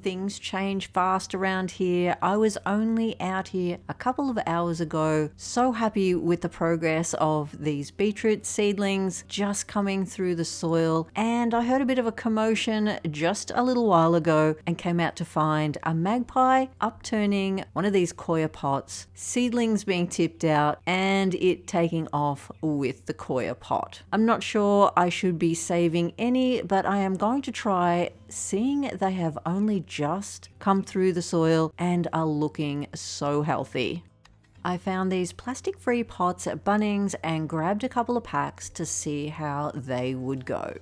things change fast around here. I was only out here a couple of hours ago, so happy with the progress of these beetroot seedlings just coming through the soil, and I heard a bit of a commotion just a little while ago and came out to find a magpie upturning one of these coir pots, seedlings being tipped out, and it taking off with the coir pot. I'm not sure I should be saving any, but I am going to try, seeing they have only just come through the soil and are looking so healthy. I found these plastic-free pots at Bunnings and grabbed a couple of packs to see how they would go.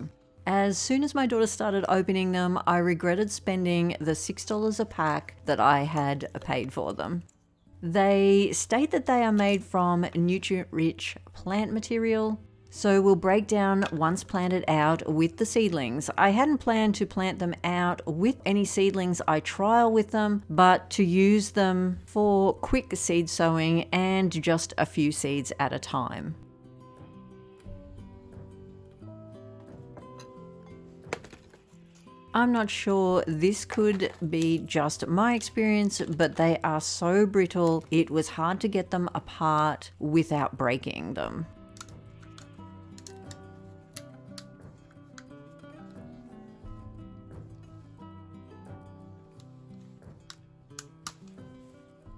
As soon as my daughter started opening them, I regretted spending the $6 a pack that I had paid for them. They state that they are made from nutrient-rich plant material, so will break down once planted out with the seedlings. I hadn't planned to plant them out with any seedlings I trial with them, but to use them for quick seed sowing and just a few seeds at a time. I'm not sure, this could be just my experience, but they are so brittle, it was hard to get them apart without breaking them.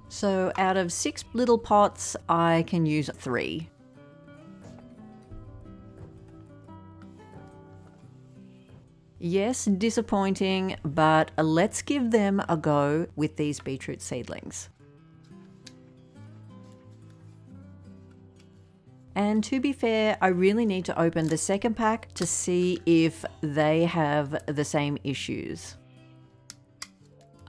So out of 6 little pots, I can use 3. Yes, disappointing, but let's give them a go with these beetroot seedlings. And to be fair, I really need to open the second pack to see if they have the same issues.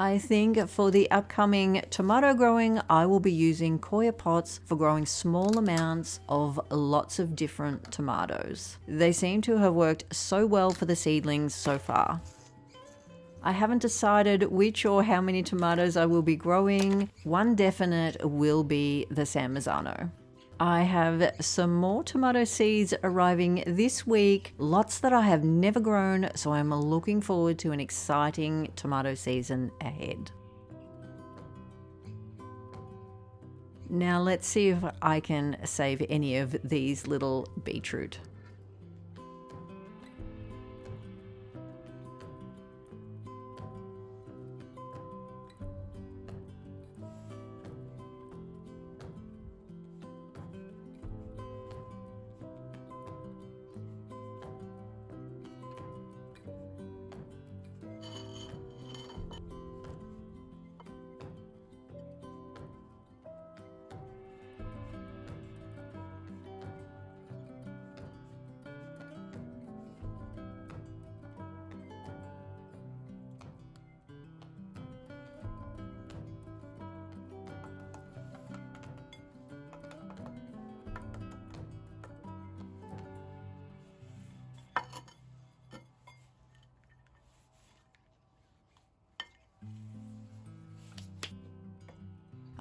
I think for the upcoming tomato growing, I will be using coir pots for growing small amounts of lots of different tomatoes. They seem to have worked so well for the seedlings so far. I haven't decided which or how many tomatoes I will be growing. One definite will be the San Marzano. I have some more tomato seeds arriving this week, lots that I have never grown, so I'm looking forward to an exciting tomato season ahead. Now let's see if I can save any of these little beetroot.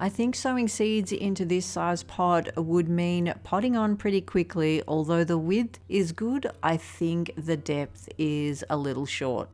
I think sowing seeds into this size pot would mean potting on pretty quickly. Although the width is good, I think the depth is a little short.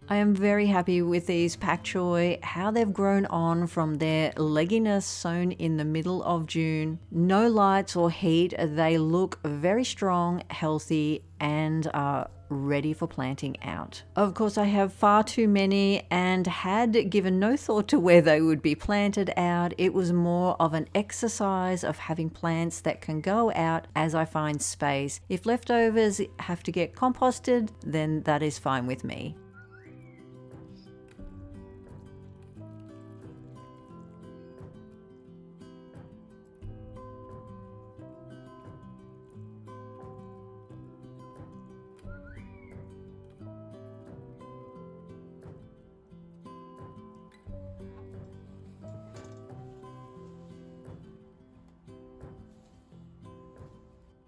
I am very happy with these pak choi, how they've grown on from their legginess sown in the middle of June. No lights or heat, they look very strong, healthy, and are ready for planting out. Of course, I have far too many and had given no thought to where they would be planted out. It was more of an exercise of having plants that can go out as I find space. If leftovers have to get composted, then that is fine with me.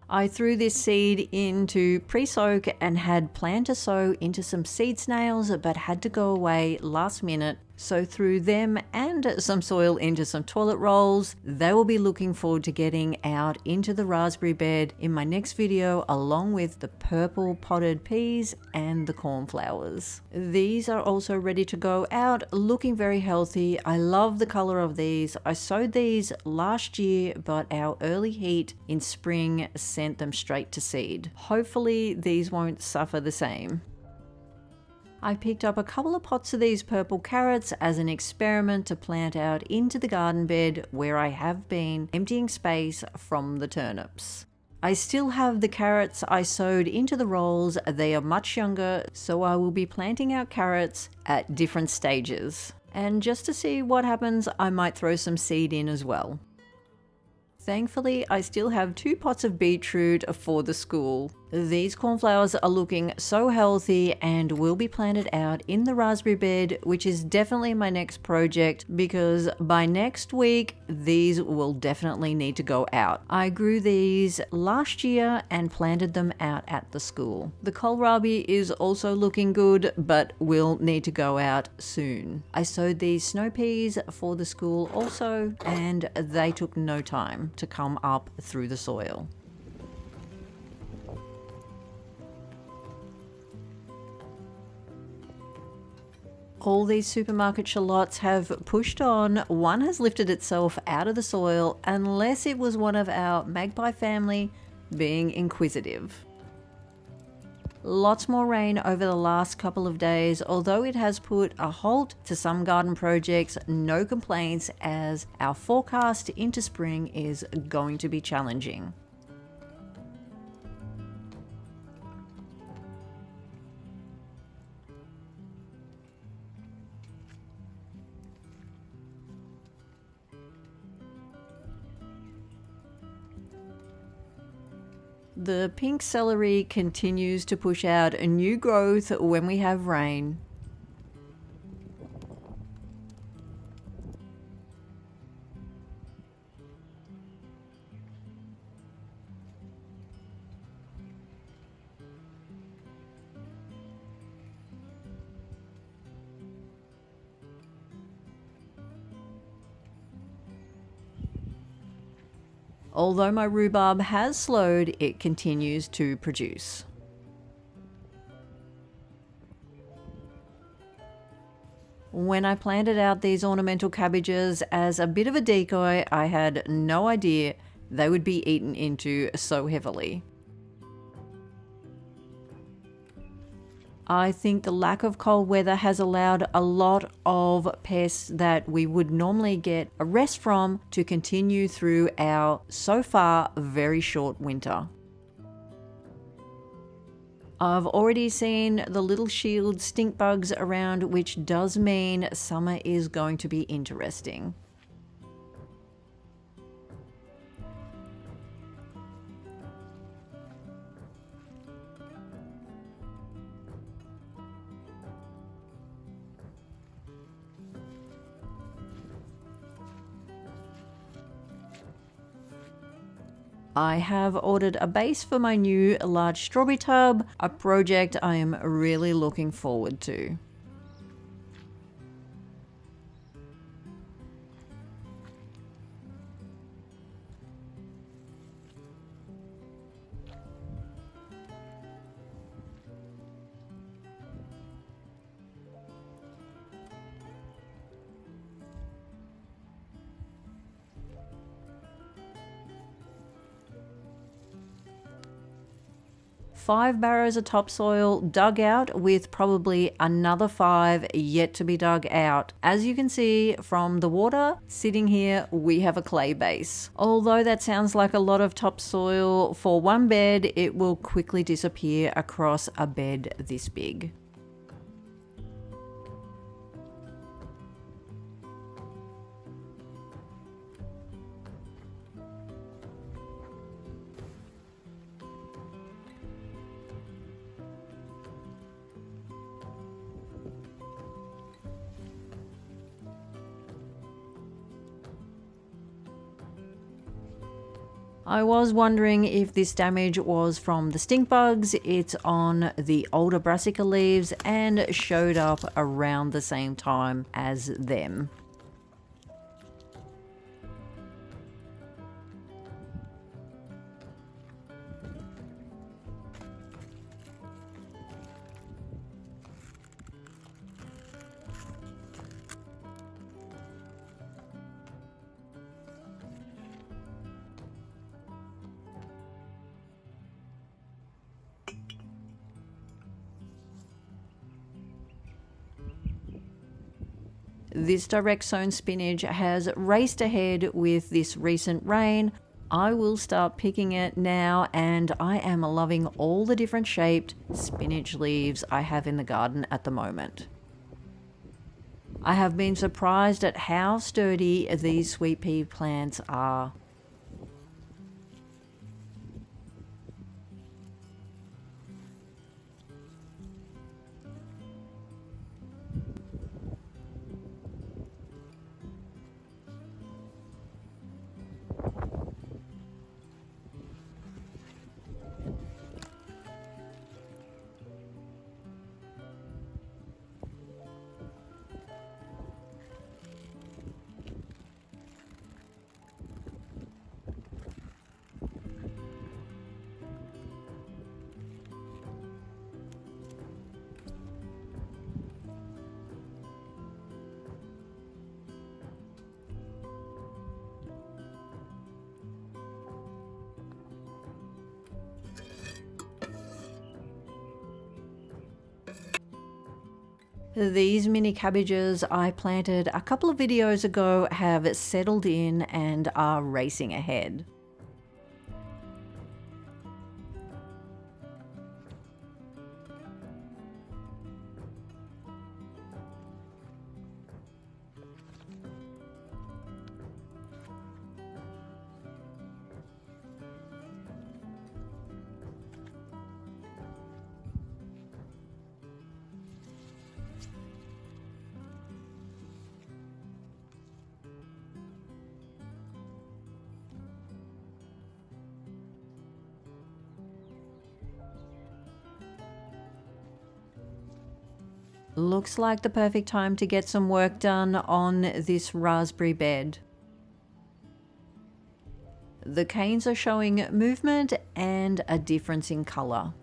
I threw this seed into pre-soak and had planned to sow into some seed snails, but had to go away last minute. So threw them and some soil into some toilet rolls. They will be looking forward to getting out into the raspberry bed in my next video, along with the purple potted peas and the cornflowers. These are also ready to go out, looking very healthy. I love the color of these. I sowed these last year, but our early heat in spring sent them straight to seed. Hopefully these won't suffer the same. I picked up a couple of pots of these purple carrots as an experiment to plant out into the garden bed where I have been emptying space from the turnips. I still have the carrots I sowed into the rolls. They are much younger, so I will be planting out carrots at different stages. And just to see what happens, I might throw some seed in as well. Thankfully, I still have 2 pots of beetroot for the school. These cornflowers are looking so healthy and will be planted out in the raspberry bed, which is definitely my next project because by next week, these will definitely need to go out. I grew these last year and planted them out at the school. The kohlrabi is also looking good, but will need to go out soon. I sowed these snow peas for the school also, and they took no time to come up through the soil. All these supermarket shallots have pushed on. One has lifted itself out of the soil, unless it was one of our magpie family being inquisitive. Lots more rain over the last couple of days, although it has put a halt to some garden projects. No complaints, as our forecast into spring is going to be challenging. The pink celery continues to push out a new growth when we have rain. Although my rhubarb has slowed, it continues to produce. When I planted out these ornamental cabbages as a bit of a decoy, I had no idea they would be eaten into so heavily. I think the lack of cold weather has allowed a lot of pests that we would normally get a rest from to continue through our, so far, very short winter. I've already seen the little shield stink bugs around, which does mean summer is going to be interesting. I have ordered a base for my new large strawberry tub, a project I am really looking forward to. Five barrows of topsoil dug out, with probably another 5 yet to be dug out. As you can see from the water sitting here, we have a clay base. Although that sounds like a lot of topsoil for one bed, it will quickly disappear across a bed this big. I was wondering if this damage was from the stink bugs. It's on the older brassica leaves and showed up around the same time as them. This direct sown spinach has raced ahead with this recent rain. I will start picking it now, and I am loving all the different shaped spinach leaves I have in the garden at the moment. I have been surprised at how sturdy these sweet pea plants are. These mini cabbages I planted a couple of videos ago have settled in and are racing ahead. Looks like the perfect time to get some work done on this raspberry bed. The canes are showing movement and a difference in colour.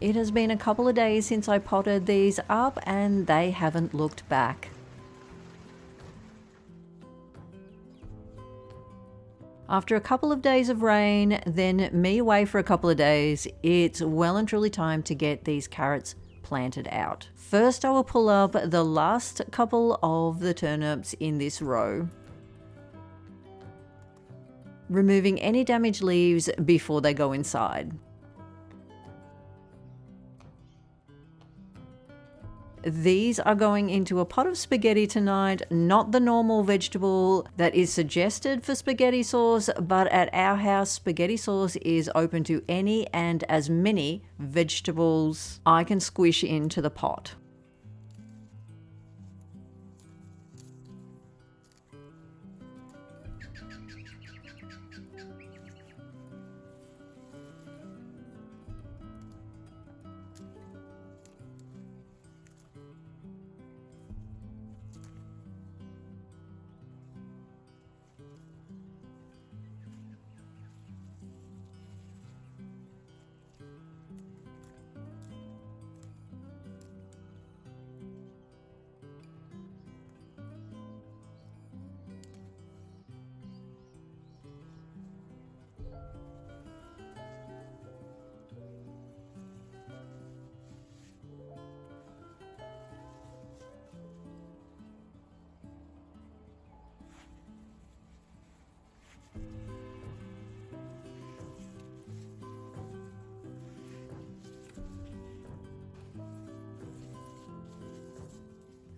It has been a couple of days since I potted these up and they haven't looked back. After a couple of days of rain, then me away for a couple of days, it's well and truly time to get these carrots planted out. First, I will pull up the last couple of the turnips in this row, removing any damaged leaves before they go inside. These are going into a pot of spaghetti tonight, not the normal vegetable that is suggested for spaghetti sauce, but at our house, spaghetti sauce is open to any and as many vegetables I can squish into the pot.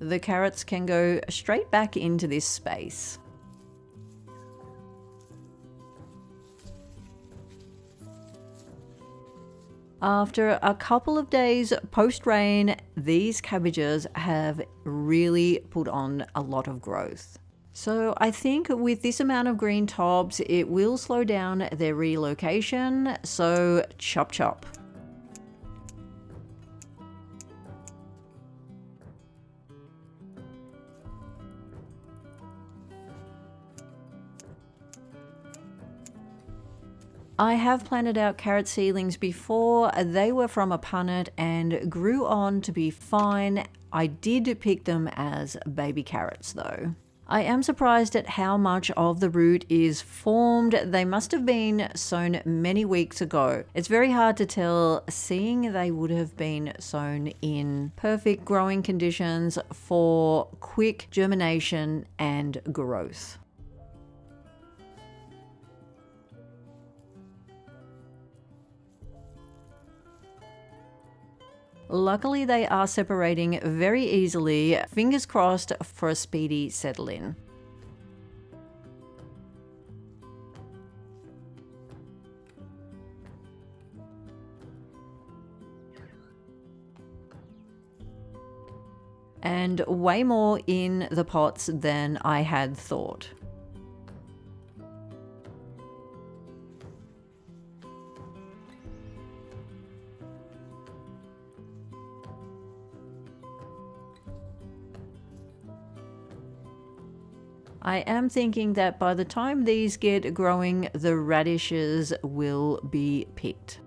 The carrots can go straight back into this space. After a couple of days post-rain, these cabbages have really put on a lot of growth. So I think with this amount of green tops, it will slow down their relocation, so chop chop. I have planted out carrot seedlings before. They were from a punnet and grew on to be fine. I did pick them as baby carrots though. I am surprised at how much of the root is formed. They must have been sown many weeks ago. It's very hard to tell, seeing they would have been sown in perfect growing conditions for quick germination and growth. Luckily, they are separating very easily. Fingers crossed for a speedy settle in. And way more in the pots than I had thought. I am thinking that by the time these get growing, the radishes will be picked.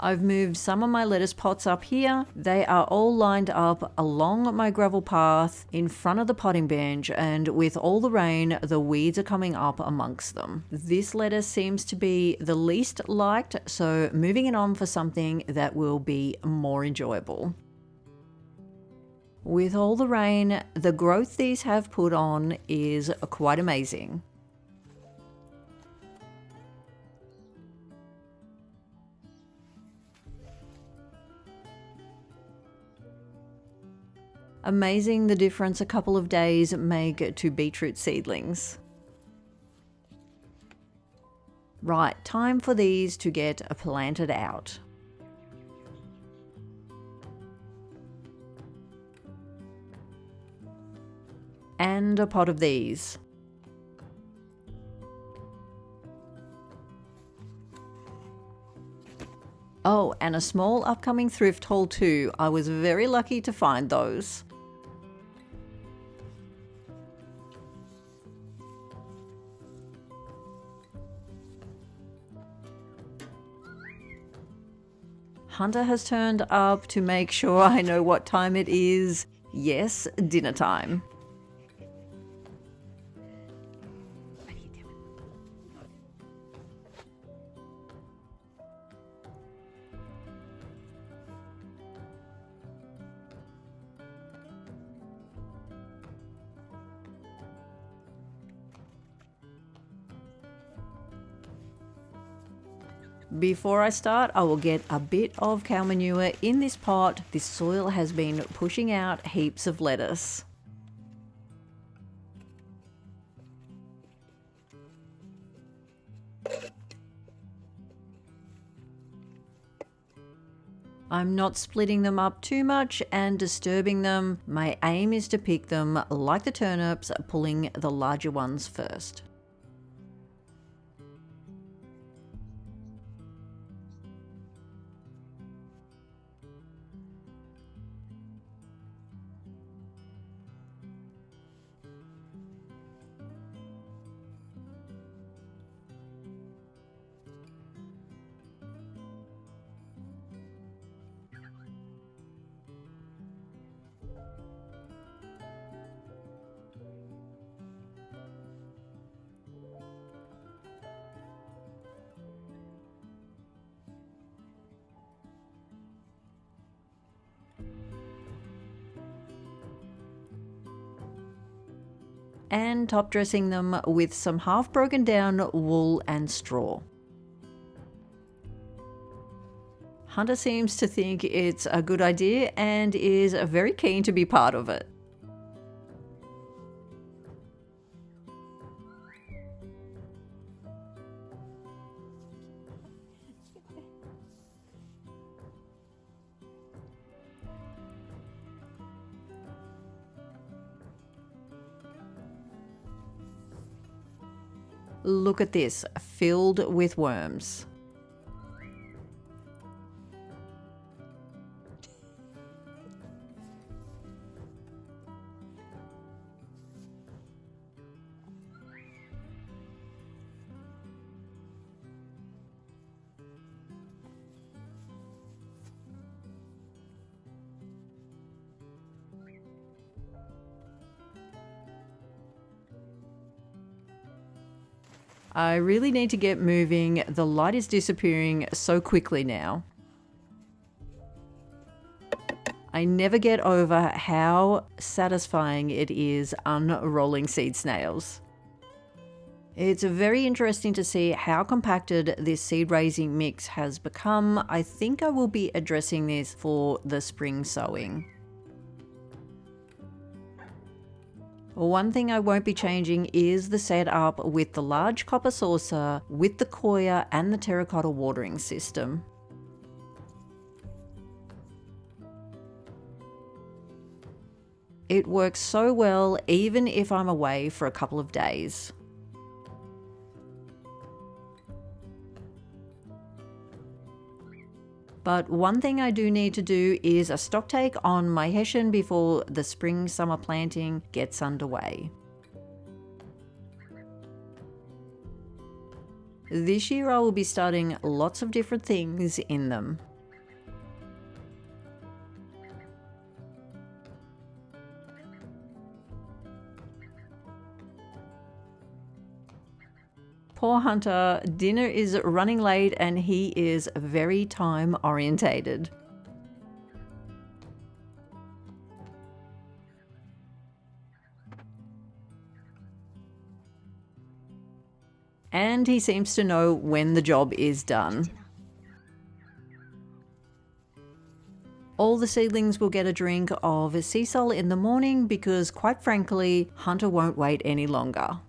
I've moved some of my lettuce pots up here. They are all lined up along my gravel path in front of the potting bench, and with all the rain, the weeds are coming up amongst them. This lettuce seems to be the least liked, so moving it on for something that will be more enjoyable. With all the rain, the growth these have put on is quite amazing. Amazing the difference a couple of days make to beetroot seedlings. Right, time for these to get planted out. And a pot of these. and a small upcoming thrift haul too. I was very lucky to find those. Hunter has turned up to make sure I know what time it is. Yes, dinner time. Before I start, I will get a bit of cow manure in this pot. This soil has been pushing out heaps of lettuce. I'm not splitting them up too much and disturbing them. My aim is to pick them like the turnips, pulling the larger ones first. And top dressing them with some half broken down wool and straw. Hunter seems to think it's a good idea and is very keen to be part of it. Look at this, filled with worms. I really need to get moving. The light is disappearing so quickly now. I never get over how satisfying it is unrolling seed snails. It's very interesting to see how compacted this seed raising mix has become. I think I will be addressing this for the spring sowing. One thing I won't be changing is the setup with the large copper saucer, with the coir and the terracotta watering system. It works so well even if I'm away for a couple of days. But one thing I do need to do is a stock take on my hessian before the spring-summer planting gets underway. This year I will be starting lots of different things in them. Poor Hunter, dinner is running late and he is very time orientated. And he seems to know when the job is done. All the seedlings will get a drink of sea salt in the morning because, quite frankly, Hunter won't wait any longer.